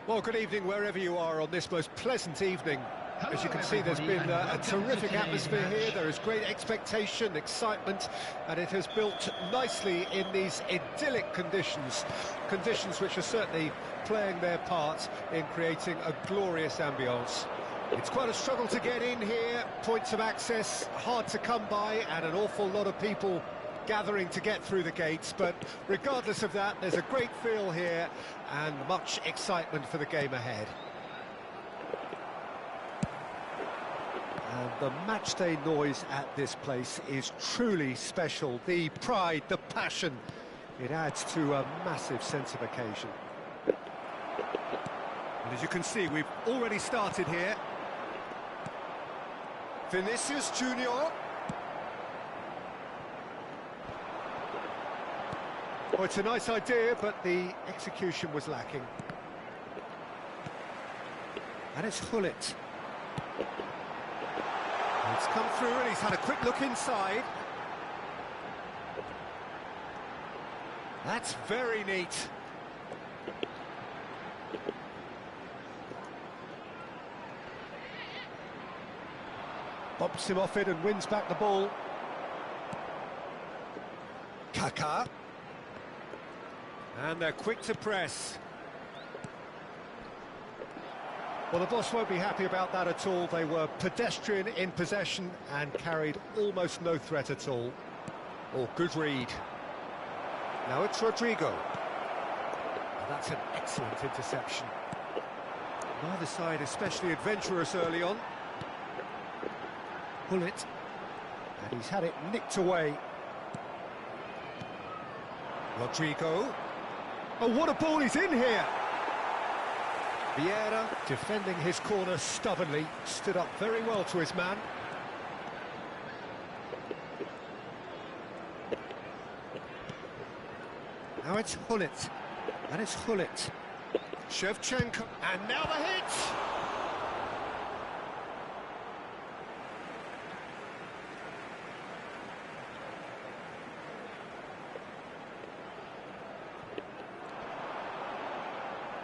Well, good evening wherever you are on this most pleasant evening. As you can see, there's been a terrific atmosphere here. There is great expectation, excitement, and it has built nicely in these idyllic conditions. Conditions which are certainly playing their part in creating a glorious ambience. It's quite a struggle to get in here, points of access hard to come by, and an awful lot of people gathering to get through the gates, but regardless of that, there's a great feel here and much excitement for the game ahead. And the matchday noise at this place is truly special. The pride, the passion, it adds to a massive sense of occasion. And as you can see, we've already started here. Vinicius Junior. Well, it's a nice idea, but the execution was lacking. And it's Hullet. It's come through and he's had a quick look inside. That's very neat. Bumps him off it and wins back the ball. Kaká. And they're quick to press. Well, the boss won't be happy about that at all. They were pedestrian in possession and carried almost no threat at all. Oh, good read. Now it's Rodrigo. That's an excellent interception. Neither side especially adventurous early on. Hullet. And he's had it nicked away. Rodrigo. Oh, what a ball, he's in here! Vieira, defending his corner stubbornly, stood up very well to his man. Now it's Hullet, and it's Hullet. Shevchenko, and now the hit!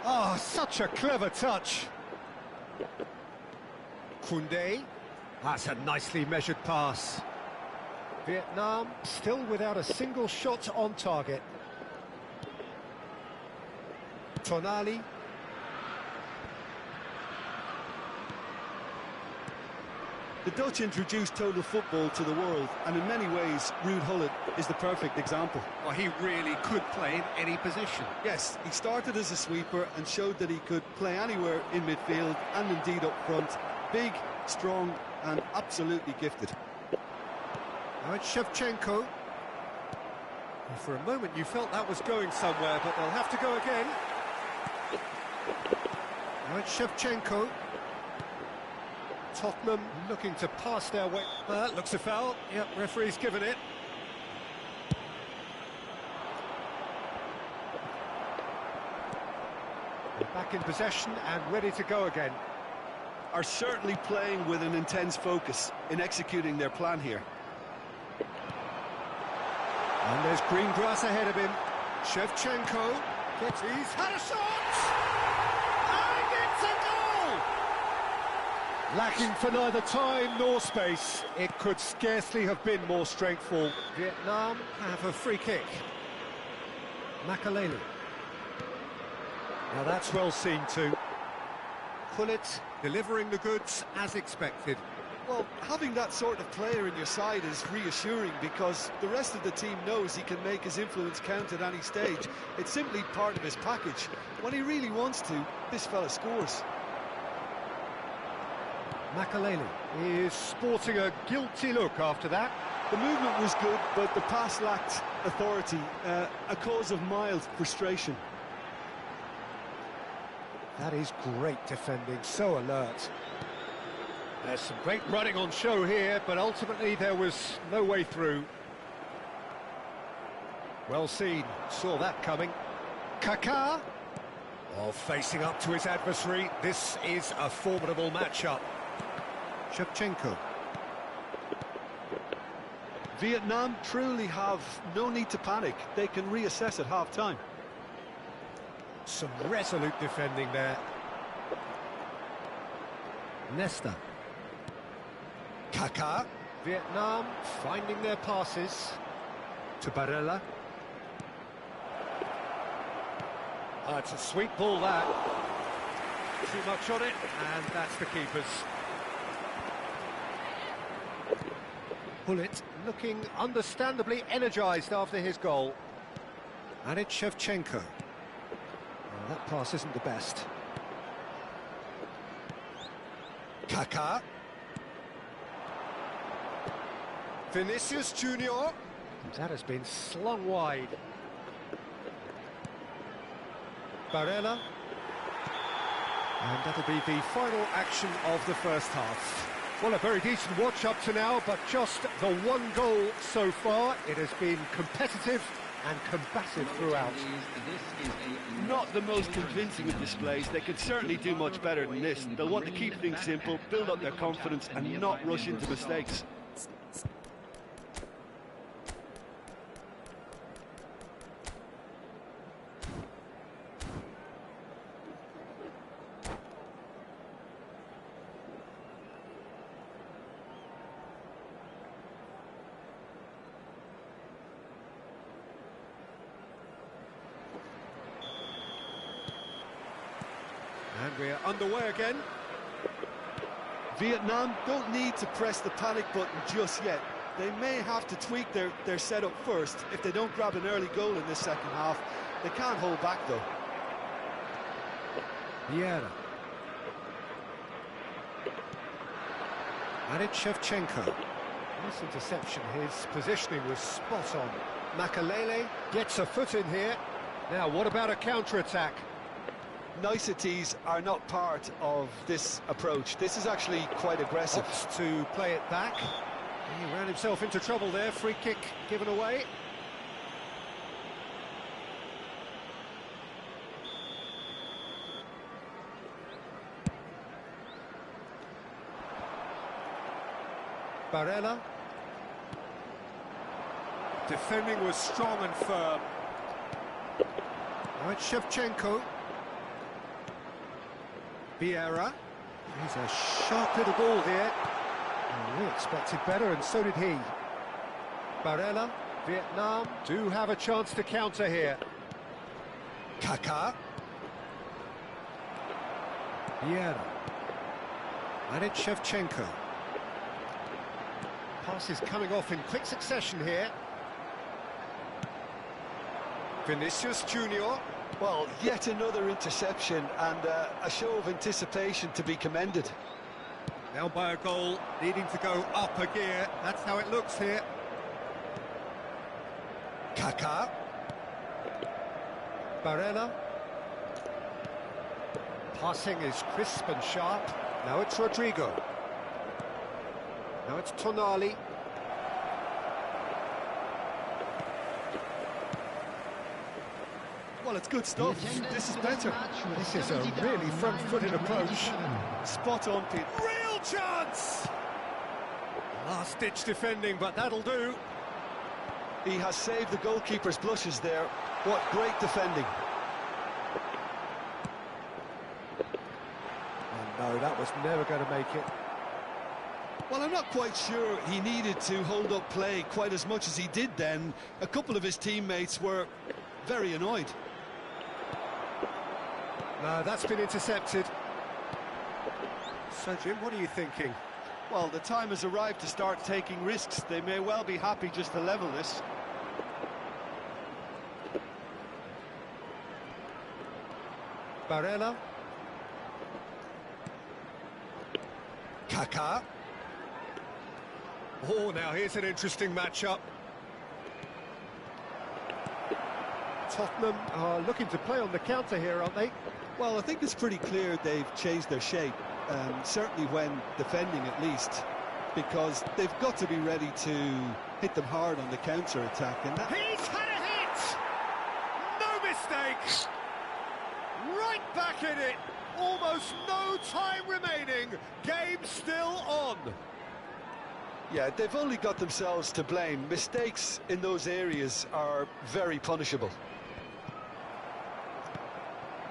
Oh, such a clever touch. Koundé. That's a nicely measured pass. Vietnam still without a single shot on target. Tonali. The Dutch introduced total football to the world, and in many ways, Ruud Gullit is the perfect example. Well, he really could play in any position. Yes, he started as a sweeper and showed that he could play anywhere in midfield and indeed up front. Big, strong, and absolutely gifted. Now it's Shevchenko. Well, for a moment you felt that was going somewhere, but they'll have to go again. Now it's Shevchenko. Tottenham looking to pass their way. That looks a foul. Yep, referee's given it. They're back in possession and ready to go again. Are certainly playing with an intense focus in executing their plan here. And there's green grass ahead of him. Shevchenko. He's had a shot! And it's a goal! Lacking for neither time nor space. It could scarcely have been more strengthful. Vietnam have a free kick. Makaleli. Now that's well seen too. Hullet delivering the goods as expected. Well, having that sort of player in your side is reassuring because the rest of the team knows he can make his influence count at any stage. It's simply part of his package. When he really wants to, this fella scores. Makaleli is sporting a guilty look after that. The movement was good, but the pass lacked authority, a cause of mild frustration. That is great defending, so alert. There's some great running on show here, but ultimately there was no way through. Well seen, saw that coming. Kaká. Oh, facing up to his adversary. This is a formidable matchup. Shevchenko. Vietnam truly have no need to panic. They can reassess at half-time. Some resolute defending there. Nesta. Kaká. Vietnam finding their passes. To Barella. It's a sweet ball, that. Too much on it, and that's the keeper's. Bullet looking understandably energised after his goal. And it's Shevchenko. Well, that pass isn't the best. Kaká. Vinicius Junior. That has been slung wide. Barella. And that'll be the final action of the first half. Well, a very decent watch up to now, but just the one goal so far. It has been competitive and combative throughout. Not the most convincing of displays. They could certainly do much better than this. They'll want to keep things simple, build up their confidence and not rush into mistakes. And we're underway again. Vietnam don't need to press the panic button just yet. They may have to tweak their setup first if they don't grab an early goal in this second half. They can't hold back though. Vieira. And it's Shevchenko. Nice interception, his positioning was spot on. Makalele gets a foot in here. Now, what about a counter-attack? Niceties are not part of this approach. This is actually quite aggressive. Opts to play it back. He ran himself into trouble there. Free kick given away. Barella. Defending was strong and firm. Now it's Shevchenko. Vieira. He's a sharp little ball here. Oh, we expected better, and so did he. Barella. Vietnam do have a chance to counter here. Kaká. Vieira. And it's Shevchenko. Passes coming off in quick succession here. Vinicius Junior. Well, yet another interception and a show of anticipation to be commended. Now by a goal, needing to go up a gear. That's how it looks here. Kaká. Barella. Passing is crisp and sharp. Now it's Rodrigo. Now it's Tonali. Well, it's good stuff. This is better. This is a really front-footed approach. Spot on, Pete. Real chance! Last-ditch defending, but that'll do. He has saved the goalkeeper's blushes there. What great defending. Oh, no, that was never going to make it. Well, I'm not quite sure he needed to hold up play quite as much as he did then. A couple of his teammates were very annoyed. No, that's been intercepted. So, Jim, what are you thinking? Well, the time has arrived to start taking risks. They may well be happy just to level this. Barella. Kaká. Oh, now here's an interesting matchup. Tottenham are looking to play on the counter here, aren't they? Well, I think it's pretty clear they've changed their shape. certainly when defending at least, because they've got to be ready to hit them hard on the counter-attack. And that... He's had a hit! No mistake! Right back in it! Almost no time remaining. Game still on. Yeah, they've only got themselves to blame. Mistakes in those areas are very punishable.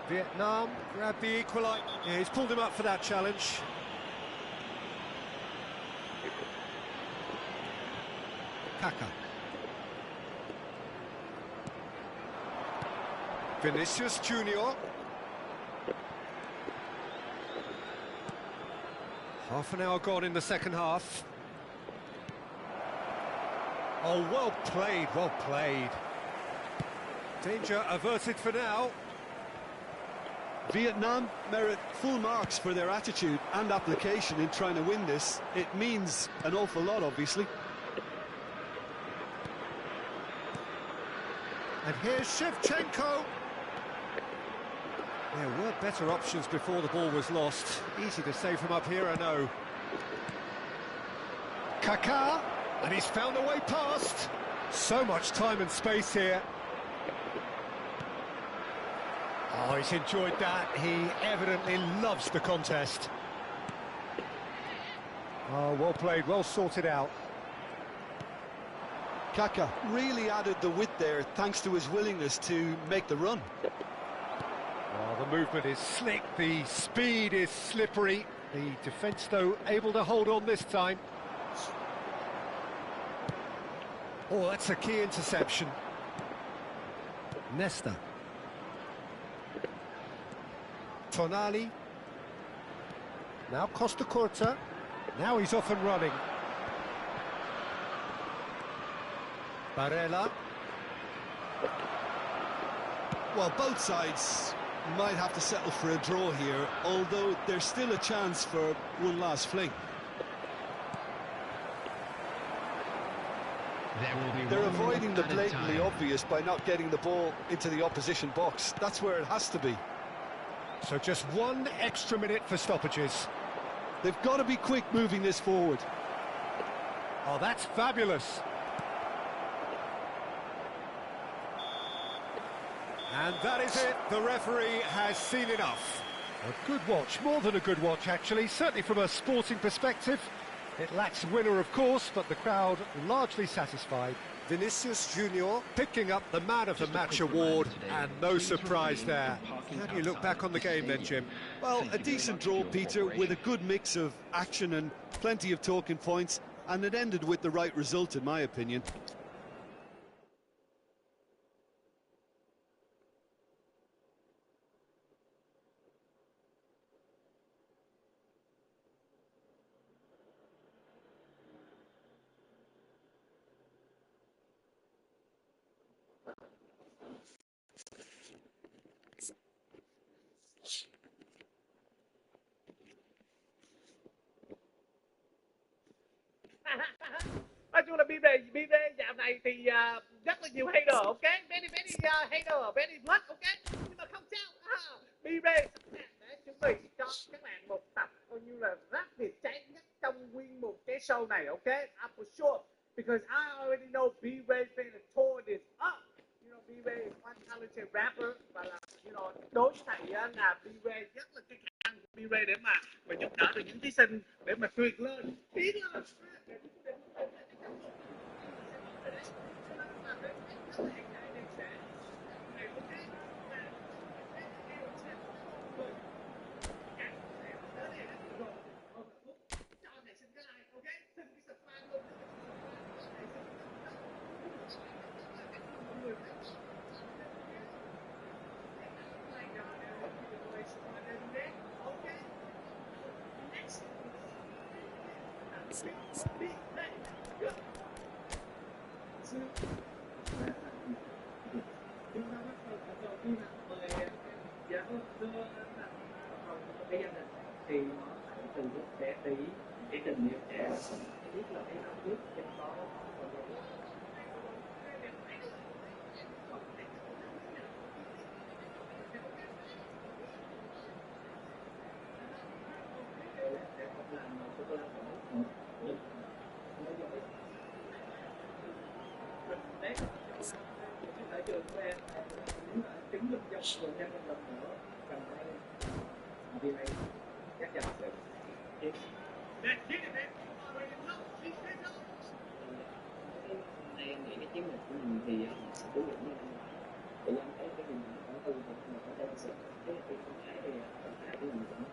Vietnam grabbed the equaliser. Yeah, he's pulled him up for that challenge. Kaka. Vinicius Junior. Half an hour gone in the second half. Oh, well played, well played. Danger averted for now. Vietnam merit full marks for their attitude and application in trying to win this. It means an awful lot, obviously. And here's Shevchenko. There were better options before the ball was lost. Easy to save from up here, I know. Kaká, and he's found a way past. So much time and space here. Oh, he's enjoyed that. He evidently loves the contest. Oh, well played, well sorted out. Kaká really added the width there thanks to his willingness to make the run. Oh, the movement is slick, the speed is slippery. The defence, though, able to hold on this time. Oh, that's a key interception. Nesta. Tonali. Now Costa Curta. Now he's off and running. Barella. Well, both sides might have to settle for a draw here, although there's still a chance for one last fling. They're avoiding the blatantly obvious by not getting the ball into the opposition box. That's where it has to be. So just one extra minute for stoppages. They've got to be quick moving this forward. Oh, that's fabulous. And that is it. The referee has seen enough. A good watch, more than a good watch, actually. Certainly from a sporting perspective. It lacks winner, of course, but the crowd largely satisfied. Vinicius Junior picking up the Man of the Match award, and no surprise there. How do you look back on the game then, Jim? Well, a decent draw, Peter, with a good mix of action and plenty of talking points, and it ended with the right result, in my opinion. Nói chung là BB dạo này thì rất là nhiều hater, ok, very hater, very blood, ok, nhưng mà không sao. BB để chuẩn bị cho các bạn một tập coi như là rất việc cháy nhất trong nguyên một cái show này, ok, for sure, because I already know BB finna tour this up. You know, BB is one talented rapper, và là, you know, đối thầy là BB rất là cái khả năng của BB để mà giúp đỡ được những thí sinh để mà tuyệt lên, tiến lên. Thì nó phải từ lúc trẻ tí để tình yêu trẻ biết là cái năm trước trên đó Em nghĩ cái chiến lược của mình thì sẽ cố định như thế nào? Thì em thấy cái hình ảnh của tôi thì mình có thể sẽ cái không thái thì không thái thì mình cũng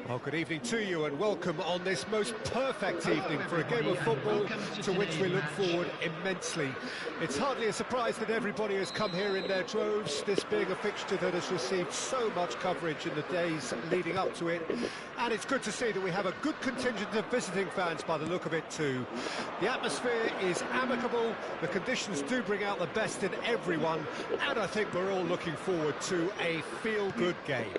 Well, good evening to you and welcome on this most perfect evening for a game of football to which we look forward immensely. It's hardly a surprise that everybody has come here in their droves, this being a fixture that has received so much coverage in the days leading up to it. And it's good to see that we have a good contingent of visiting fans by the look of it too. The atmosphere is amicable, the conditions do bring out the best in everyone, and I think we're all looking forward to a feel-good game.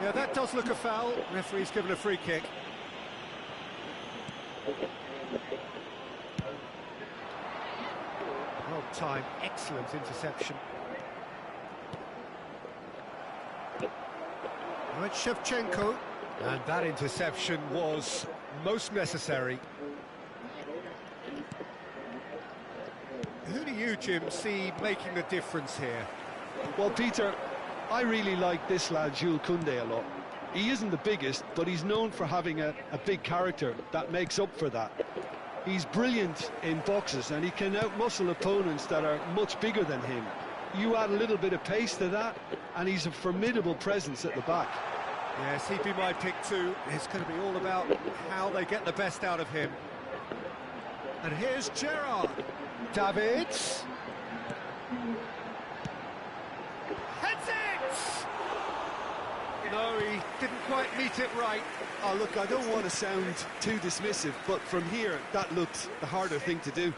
Yeah, that does look a foul. Referee's given a free kick. Well timed, excellent interception. Now it's Shevchenko, and that interception was most necessary. Who do you, Jim, see making the difference here? Well, Peter, I really like this lad, Jules Koundé, a lot. He isn't the biggest, but he's known for having a big character that makes up for that. He's brilliant in boxes, and he can outmuscle opponents that are much bigger than him. You add a little bit of pace to that, and he's a formidable presence at the back. Yes, he'd be my pick too. It's going to be all about how they get the best out of him. And here's Gerrard. Davids. Heads it! No, he didn't quite meet it right. Oh, look, I don't want to sound too dismissive, but from here, that looked the harder thing to do.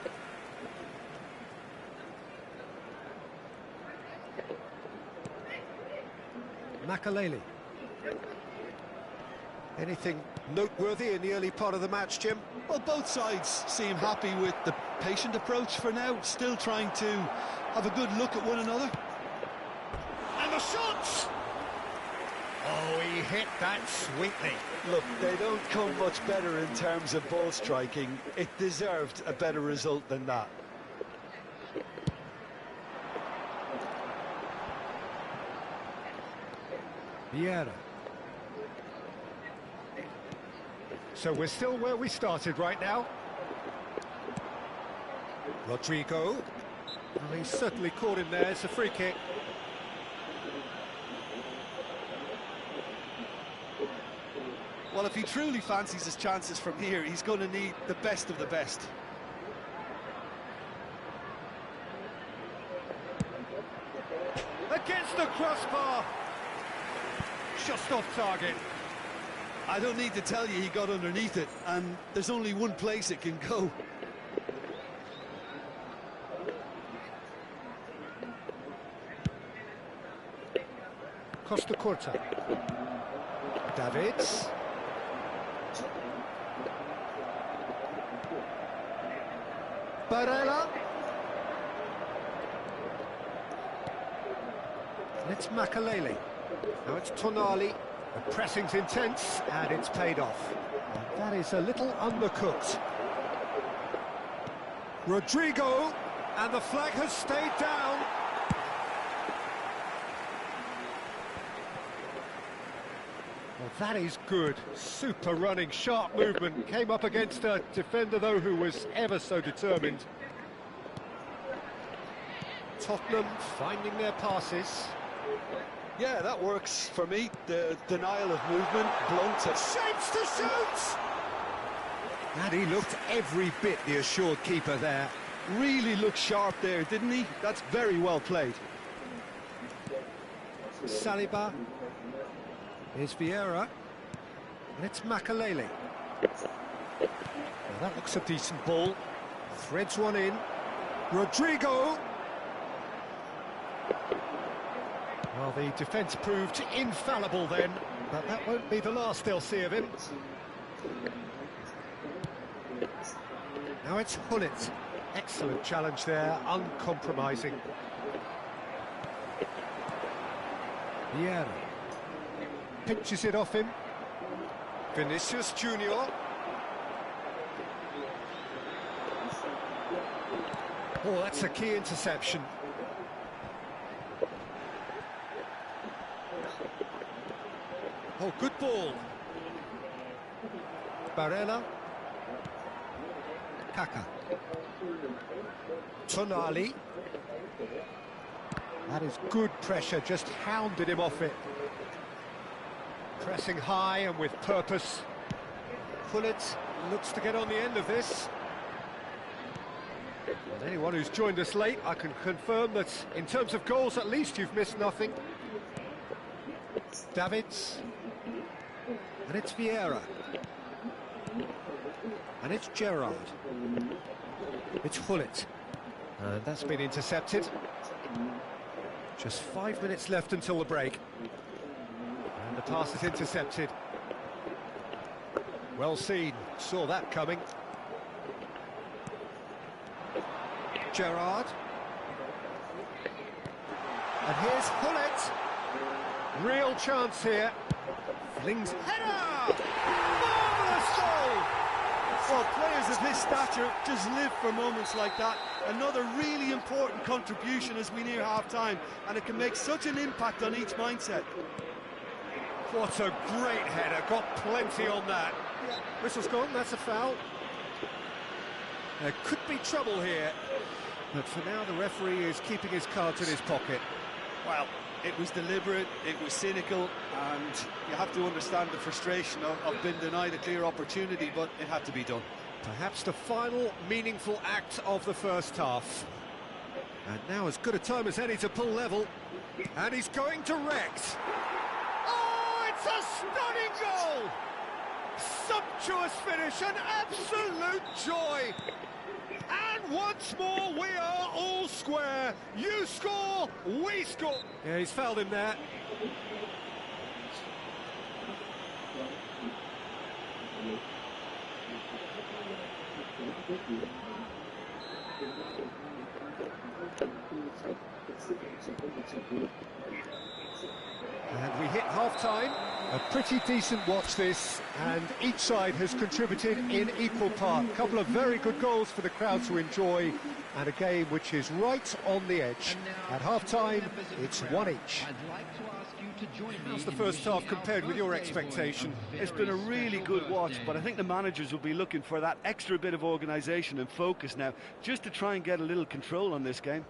Makaleli. Anything noteworthy in the early part of the match, Jim? Well, both sides seem happy with the patient approach for now, still trying to have a good look at one another. And the shots! Oh, he hit that sweetly. Look, they don't come much better in terms of ball striking. It deserved a better result than that. Vieira. So we're still where we started right now. Rodrigo. Well, he's certainly caught him there. It's a free kick. Well, if he truly fancies his chances from here, he's going to need the best of the best. Against the crossbar. Just off target. I don't need to tell you he got underneath it, and there's only one place it can go. Costa Curta. Davids. Barella. And it's Makaleli. Now it's Tonali. The pressing's intense, and it's paid off. And that is a little undercooked. Rodrigo, and the flag has stayed down. Well, that is good. Super running, sharp movement. Came up against a defender, though, who was ever so determined. Tottenham finding their passes. Yeah, that works for me. The denial of movement, blunt. Shapes to shoot! And he looked every bit the assured keeper there. Really looked sharp there, didn't he? That's very well played. Saliba. Here's Vieira. And it's Makaleli. Well, that looks a decent ball. Threads one in. Rodrigo. Well, the defence proved infallible then, but that won't be the last they'll see of him. Now it's Hullet. Excellent challenge there, uncompromising. Vieira. pinches it off him. Vinicius Junior. Oh, that's a key interception. Oh, good ball. Barella. Kaka. Tonali. That is good pressure, just hounded him off it. Pressing high and with purpose. Pullet looks to get on the end of this. And anyone who's joined us late, I can confirm that in terms of goals, at least you've missed nothing. Davids. And it's Vieira. And it's Gerrard. It's Hullet. And that's been intercepted. Just 5 minutes left until the break. And the pass is intercepted. Well seen, saw that coming. Gerrard. And here's Hullet. Real chance here. Flings header! Marvellous goal! Well, players of his stature just live for moments like that. Another really important contribution as we near half-time, and it can make such an impact on each mindset. What a great header, got plenty on that. Whistle's gone, that's a foul. There could be trouble here, but for now the referee is keeping his cards in his pocket. Well, it was deliberate, it was cynical, and you have to understand the frustration of being denied a clear opportunity, but it had to be done. Perhaps the final meaningful act of the first half. And now as good a time as any to pull level. And he's going direct. Oh, it's a stunning goal! Sumptuous finish, an absolute joy! And once more, we are all square. You score, we score. Yeah, he's fouled him there. And we hit half-time. A pretty decent watch this, and each side has contributed in equal part. A couple of very good goals for the crowd to enjoy, and a game which is right on the edge. At half-time, it's one each. How's the first half compared with your expectation? It's been a really good watch, but I think the managers will be looking for that extra bit of organisation and focus now, just to try and get a little control on this game.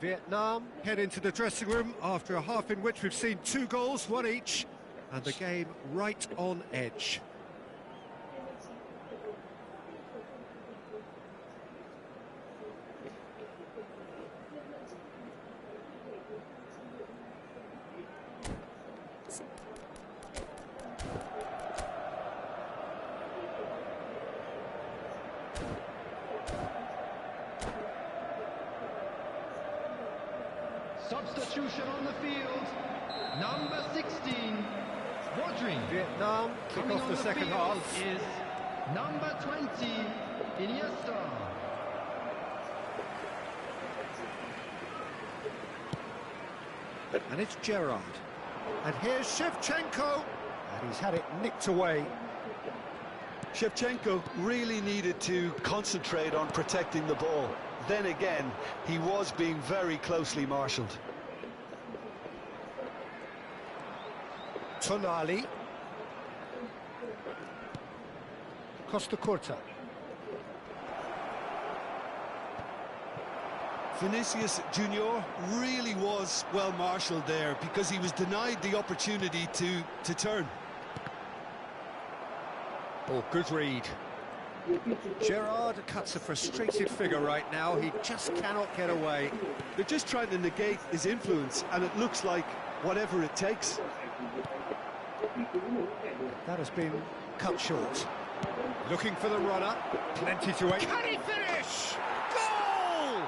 Vietnam head into the dressing room after a half in which we've seen 2 goals, one each, and the game right on edge. Substitution on the field, number 16, Rodri. Vietnam kick off the second half. Is number 20, Iniesta. And it's Gerrard. And here's Shevchenko. And he's had it nicked away. Shevchenko really needed to concentrate on protecting the ball. Then again, he was being very closely marshalled. Tonali. Costa Curta. Vinicius Junior really was well marshalled there because he was denied the opportunity to turn. Oh, good read. Gerrard cuts a frustrated figure right now. He just cannot get away. They're just trying to negate his influence, and it looks like whatever it takes. That has been cut short. Looking for the runner. Plenty to aim. Can he finish? Goal!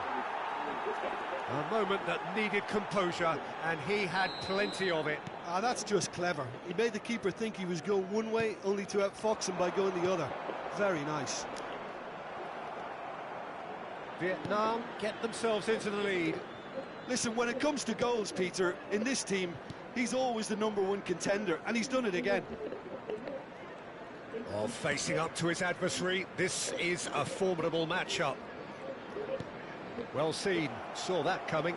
A moment that needed composure, and he had plenty of it. Ah, that's just clever. He made the keeper think he was going one way, only to outfox him by going the other. Very nice. Vietnam get themselves into the lead. Listen, when it comes to goals, Peter, in this team, He's always the #1 contender, and he's done it again. Oh, facing up to his adversary, this is a formidable matchup. Well seen, saw that coming.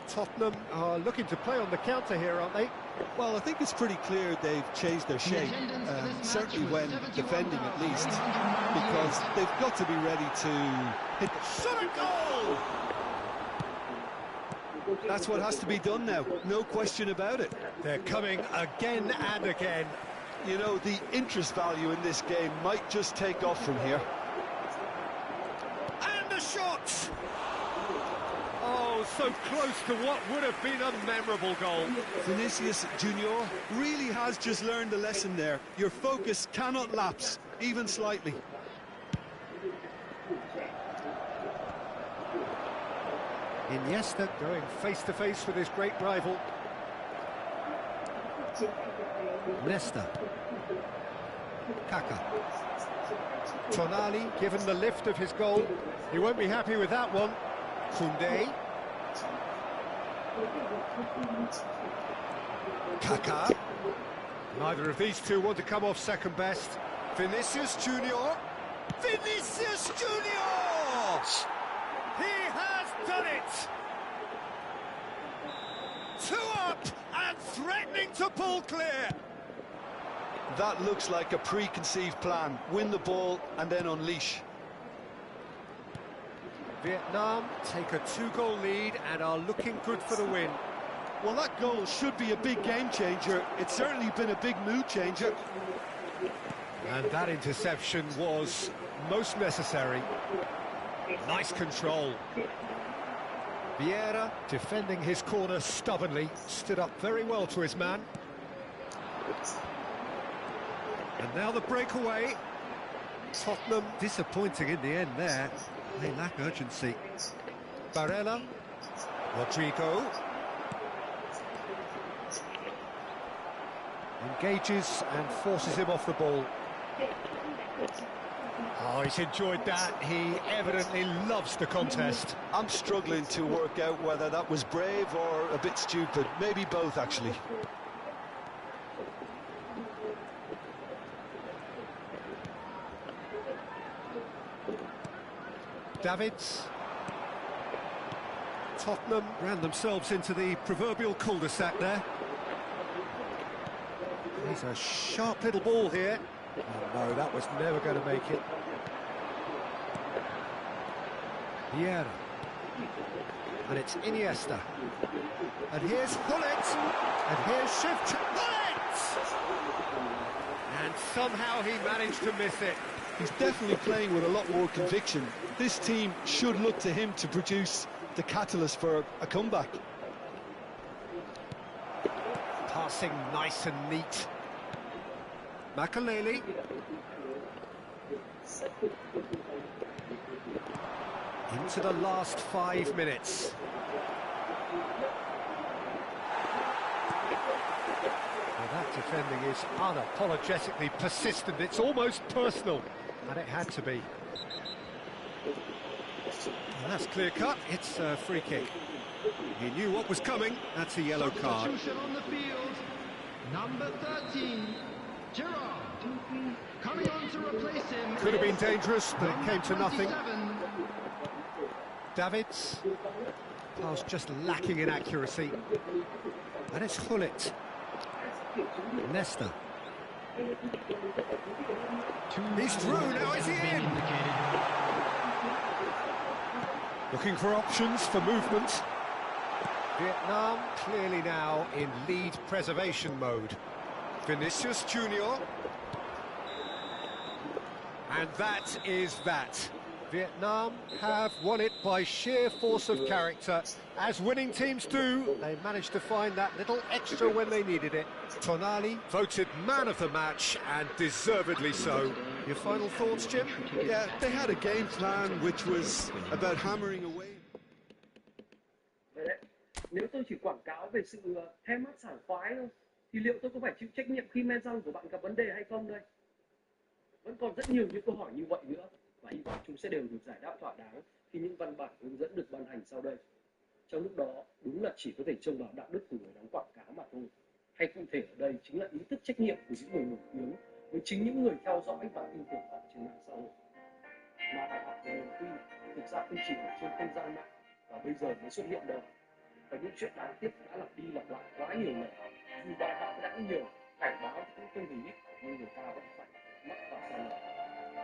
Tottenham are looking to play on the counter here, aren't they? Well, I think it's pretty clear they've changed their shape, certainly when defending at least, because they've got to be ready to hit the shot and goal! That's what has to be done now, no question about it. They're coming again and again. You know, the interest value in this game might just take off from here. And the shot! Oh, so close to what would have been a memorable goal. Vinicius Junior really has just learned the lesson there. Your focus cannot lapse, even slightly. Iniesta going face-to-face with his great rival. Nesta. Kaka. Tonali given the lift of his goal. He won't be happy with that one. Koundé. Kaka. Neither of these two want to come off second best. Vinicius Junior. Vinicius Junior! He has done it! 2 up and threatening to pull clear. That looks like a preconceived plan. Win the ball and then unleash. Vietnam take a 2-goal lead and are looking good for the win. Well, that goal should be a big game changer. It's certainly been a big mood changer. And that interception was most necessary. Nice control. Vieira defending his corner stubbornly, stood up very well to his man. And now the breakaway. Tottenham disappointing in the end there. They lack urgency. Barella. Rodrigo. Engages and forces him off the ball. Oh, he's enjoyed that. He evidently loves the contest. I'm struggling to work out whether that was brave or a bit stupid. Maybe both, actually. Davids. Tottenham ran themselves into the proverbial cul-de-sac there. He's a sharp little ball here. Oh no, that was never going to make it. Vieira. And it's Iniesta. And here's Hullet. And here's Shift. Hullet! And somehow he managed to miss it. He's definitely playing with a lot more conviction. This team should look to him to produce the catalyst for a comeback. Passing nice and neat. Makaleli. Into the last 5 minutes. Well, that defending is unapologetically persistent. It's almost personal, and it had to be. Well, that's clear cut. It's a free kick. He knew what was coming. That's a yellow card. Substitution on the field. Number 13, Gerard. Coming on to replace him. Could have been dangerous, but it came to nothing. 27. Davids. Pass just lacking in accuracy. And it's Hullet. Nesta. He's through, now is he in? Looking for options for movement. Vietnam clearly now in lead preservation mode. Vinicius Junior. And that is that. Vietnam have won it by sheer force of character. As winning teams do, they managed to find that little extra when they needed it. Tonali voted man of the match, and deservedly so. Your final thoughts, Jim? Yeah, they had a game plan which was about hammering away. Đấy. Nếu tôi chỉ quảng cáo về sự hem mắt sảng khoái thôi, thì liệu tôi có phải chịu trách nhiệm khi men răng của bạn gặp vấn đề hay không đây? Vẫn còn rất nhiều những câu hỏi như vậy nữa, và hy vọng chúng sẽ đều được giải đáp thỏa đáng khi những văn bản hướng dẫn được ban hành sau đây. Trong lúc đó, đúng là chỉ có thể trông vào đạo đức của người đóng quảng cáo mà thôi. Hay cụ thể ở đây chính là ý thức trách nhiệm của những người nổi tiếng với chính những người theo dõi và tin tưởng họ trên mạng xã hội. Mà bài học về niềm tin thực ra không chỉ ở trên không gian mạng và bây giờ mới xuất hiện đâu. Và những chuyện đáng tiếc đã lặp đi lặp lại quá nhiều lần. Dù bài học đã nhiều, cảnh báo cũng không hề ít, nhưng người ta vẫn phải mắc vào sai lầm.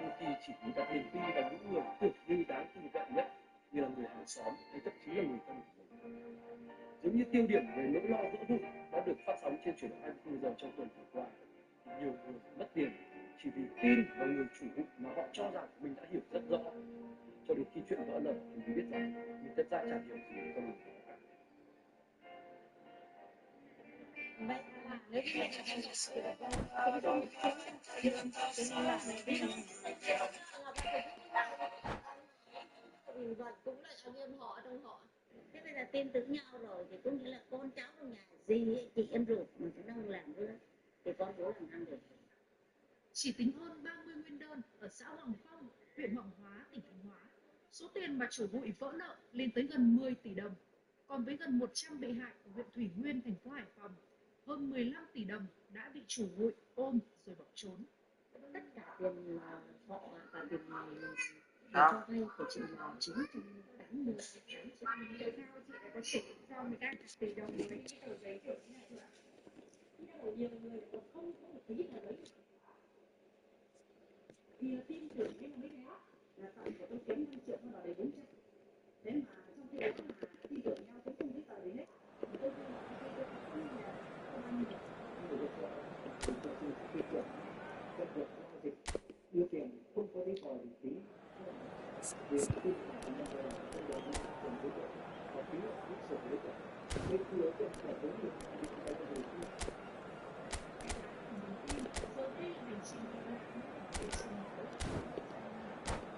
Đôi khi chỉ vì đặt niềm tin vào những người tưởng như đáng tin cậy nhất, như là người hàng xóm hay thậm chí là người thân của mình. Giống như tiêu điểm về nỗi lo vỡ vụn đã được phát sóng trên chuyển động 24 giờ trong tuần vừa qua, nhiều người mất tiền chỉ vì tin vào người chủ hụi mà họ cho rằng mình đã hiểu rất rõ, cho đến khi chuyện vỡ lở thì mới biết rằng mình thật ra chẳng hiểu gì về con người đó cả. Vậy là nếu như mình là hành xử cũng không vật cũng là anh em họ trong họ. Thế bây giờ tin tưởng nhau rồi thì cũng như là con cháu trong nhà gì ấy, chị em ruột mà chúng đang làm nữa thì con bố làm ăn được. Chỉ tính hơn 30 nguyên đơn ở xã Hoàng Phong, huyện Hoàng Hóa, tỉnh Thanh Hóa. Số tiền mà chủ hụi vỡ nợ lên tới gần 10 tỷ đồng. Còn với gần 100 bị hại ở huyện Thủy Nguyên, thành phố Hải Phòng, hơn 15 tỷ đồng đã bị chủ hụi ôm rồi bỏ trốn. Tất cả tiền họ và tiền cho vay của chị là 980 triệu. Tại sao chị lại có thể cho người ta cả tỷ đồng với cái tờ giấy kiểu này nữa? Nhiều người không có thấy là đấy. Vì tin tưởng cái mà mới thế là tổng của tôi kiếm 5 triệu mà để 400. Thế mà trong khi đó là tin tưởng nhau cũng không biết tờ đấy hết. Tôi không là không ăn được. Đưa tiền không có giấy tờ thì phí vì tin không được tiền đối tượng và phí là phí sổ đối tượng nên khi đối tượng phải tốn được thì chúng ta có thể thu. Giờ đây là hành trình của bạn, hành trình của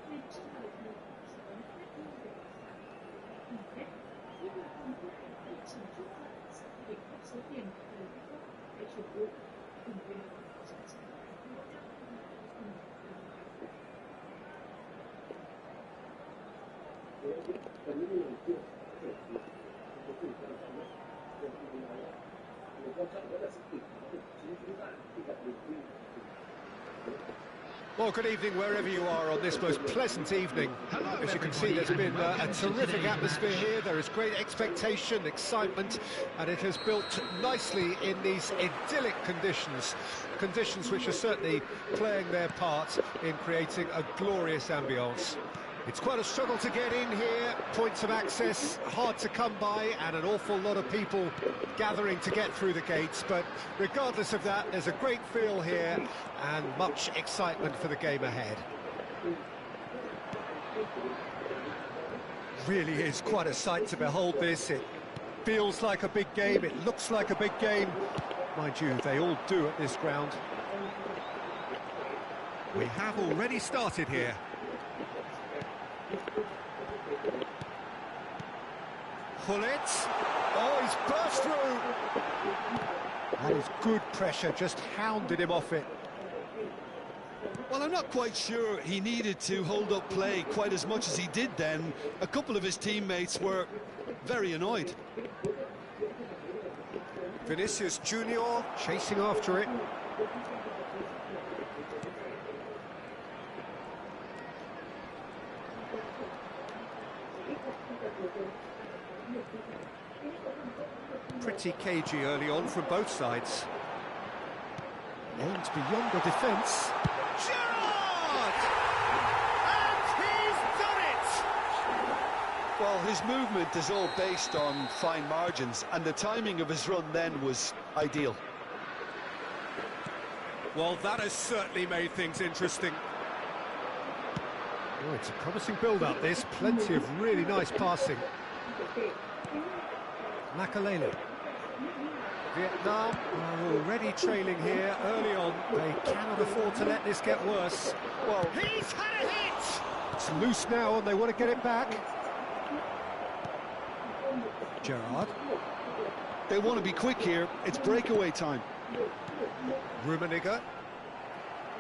nên trong đời người chỉ có phép như để tìm hết nhưng mà còn lại thì chỉ chút giận sẽ để góp số tiền từ các gốc để chủ hụi cùng với đó chắc chắn là không có Và những người chưa có thể thì cái điều quan trọng nhất điều nói là điều quan trọng nhất là sự tỉnh táo của chính chúng ta khi gặp niềm tin. Well, good evening wherever you are on this most pleasant evening. As you can see, there's been a terrific atmosphere here. There is great expectation, excitement, and it has built nicely in these idyllic conditions. Conditions which are certainly playing their part in creating a glorious ambience. It's quite a struggle to get in here, points of access hard to come by, and an awful lot of people gathering to get through the gates, but regardless of that, there's a great feel here and much excitement for the game ahead. Really is quite a sight to behold this. It feels like a big game, it looks like a big game. Mind you, they all do at this ground. We have already started here. Pullet. Oh, he's burst through. That is good pressure, just hounded him off it. Well, I'm not quite sure he needed to hold up play quite as much as he did then. A couple of his teammates were very annoyed. Vinicius Junior chasing after it. Pretty cagey early on from both sides. Aims beyond the defence. Gerrard! And he's done it! Well, his movement is all based on fine margins, and the timing of his run then was ideal. Well, that has certainly made things interesting. Oh, it's a promising build-up, this. Plenty of really nice passing. Makalele. Vietnam are already trailing here early on. They cannot afford to let this get worse. Well, he's had a hit! It's loose now and they want to get it back. Gerrard. They want to be quick here. It's breakaway time. Rummenigge.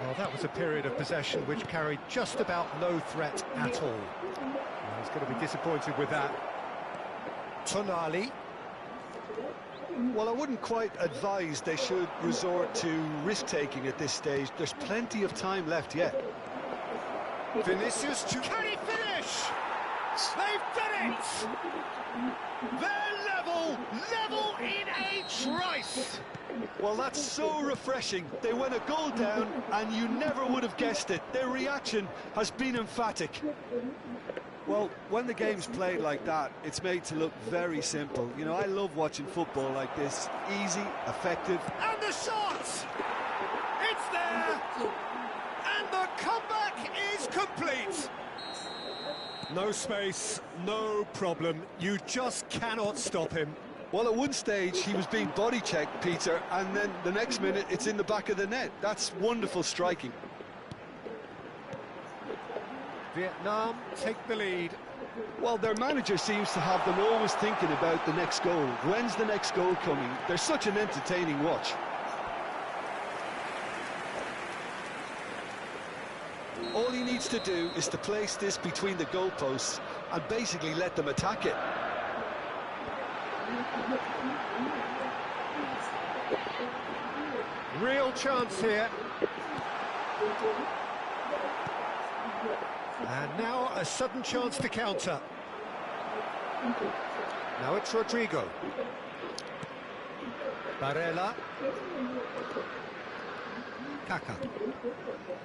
Well, that was a period of possession which carried just about no threat at all. Well, he's going to be disappointed with that. Tonali. Well, I wouldn't quite advise they should resort to risk-taking at this stage. There's plenty of time left yet. Vinicius to... Can he finish? They've done it! They're level in a trice! Well, that's so refreshing. They went a goal down, and you never would have guessed it. Their reaction has been emphatic. Well, when the game's played like that, it's made to look very simple. You know, I love watching football like this. Easy, effective. And the shot! It's there! And the comeback is complete! No space, no problem. You just cannot stop him. Well, at one stage, he was being body-checked, Peter, and then the next minute, it's in the back of the net. That's wonderful striking. Vietnam take the lead. Well, their manager seems to have them always thinking about the next goal. When's the next goal coming? They're such an entertaining watch. All he needs to do is to place this between the goalposts and basically let them attack it. Real chance here. And now a sudden chance to counter. Now it's Rodrigo. Barella. Kaká.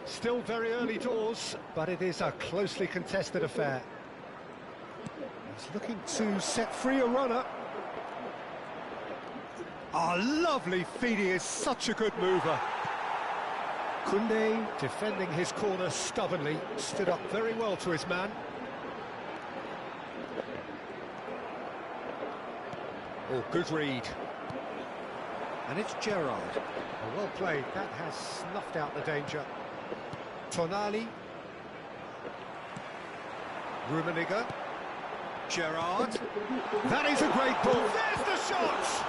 Still very early doors, but it is a closely contested affair. He's looking to set free a runner. A lovely feed, he is such a good mover. Koundé defending his corner stubbornly, stood up very well to his man. Oh, good read. And it's Gerrard. Oh, well played, that has snuffed out the danger. Tonali. Rummenigge. Gerrard. That is a great ball. There's the shot!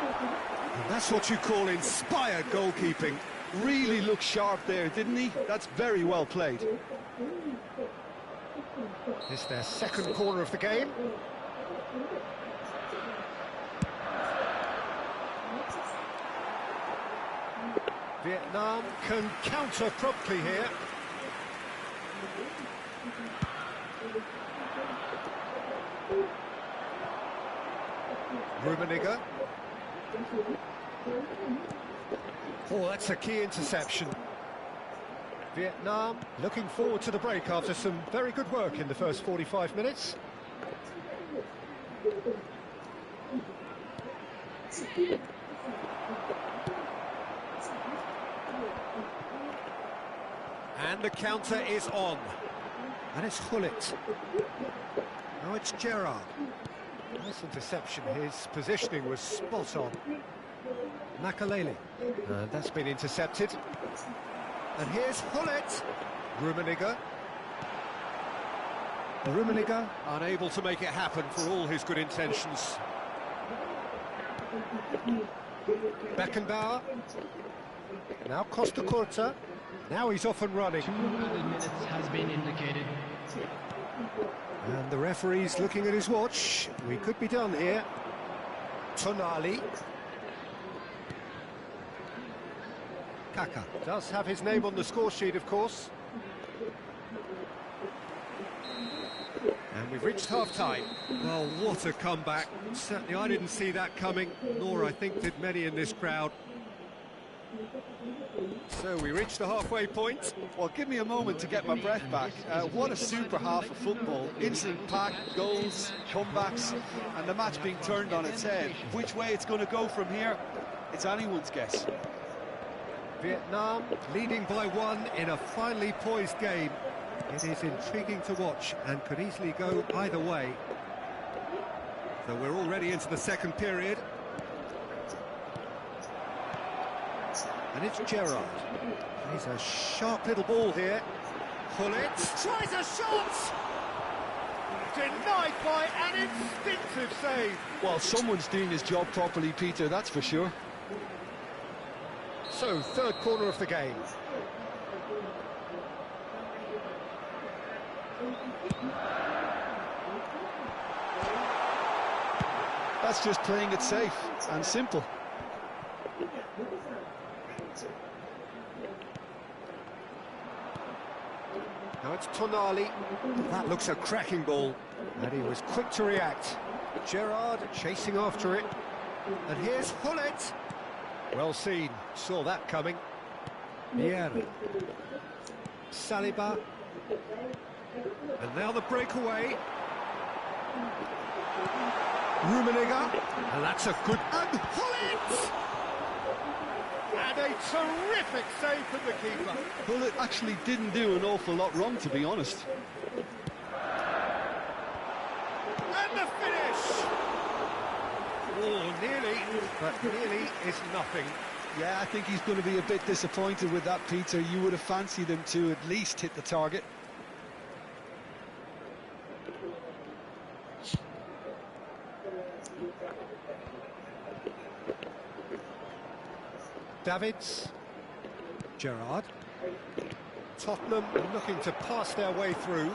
And that's what you call inspired goalkeeping. Really looked sharp there, didn't he? That's very well played. It's their second corner of the game. Vietnam can counter promptly here. Rummenigge. Oh, that's a key interception. Vietnam looking forward to the break after some very good work in the first 45 minutes. And the counter is on. And it's Gullit. Now it's Gerrard. Nice interception, his positioning was spot on. Makalele. That's been intercepted. And here's Gullit. Rummenigge. Rummenigge unable to make it happen for all his good intentions. Beckenbauer. Now Costa Curta. Now he's off and running. 2 minutes has been indicated. And the referee's looking at his watch. We could be done here. Tonali. Kaká does have his name on the score sheet, of course. And we've reached half-time. Well, what a comeback. Certainly I didn't see that coming, nor I think did many in this crowd. So we reached the halfway point. Well, give me a moment to get my breath back. What a super half of football. Instant-packed goals, comebacks, and the match being turned on its head. Which way it's going to go from here, it's anyone's guess. Vietnam leading by 1 in a finely poised game. It is intriguing to watch and could easily go either way. So we're already into the second period. And it's Gerrard. He's a sharp little ball here. Gullit tries a shot! Denied by an instinctive save. Well, someone's doing his job properly, Peter, that's for sure. So, third corner of the game. That's just playing it safe and simple. Now it's Tonali. That looks a cracking ball. And he was quick to react. Gerrard chasing after it. And here's Hullet. Well seen. Saw that coming. Vieira. Saliba. And now the breakaway. Rummenigge. And that's a good... And Hullet! And a terrific save from the keeper. Hullet actually didn't do an awful lot wrong, to be honest. And the finish! Oh, nearly, but nearly is nothing. Yeah, I think he's going to be a bit disappointed with that, Peter. You would have fancied him to at least hit the target. Davids. Gerrard. Tottenham looking to pass their way through.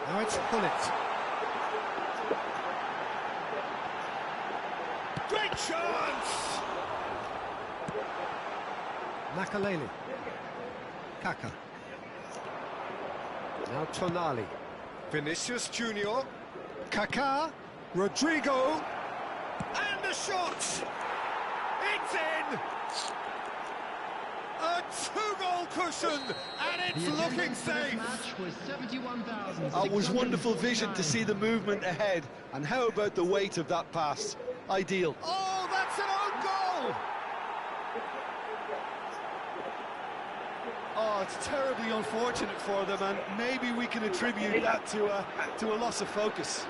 Now it's Hullet. Great chance! Makaleli. Kaka. Now Tonali. Vinicius Junior. Kaká. Rodrigo. And the shot! It's in! A two-goal cushion, and it's looking safe. Match was 71,000. That was wonderful vision to see the movement ahead. And how about the weight of that pass? Ideal. Oh, that's an own goal! Oh, it's terribly unfortunate for them, and maybe we can attribute that to a loss of focus.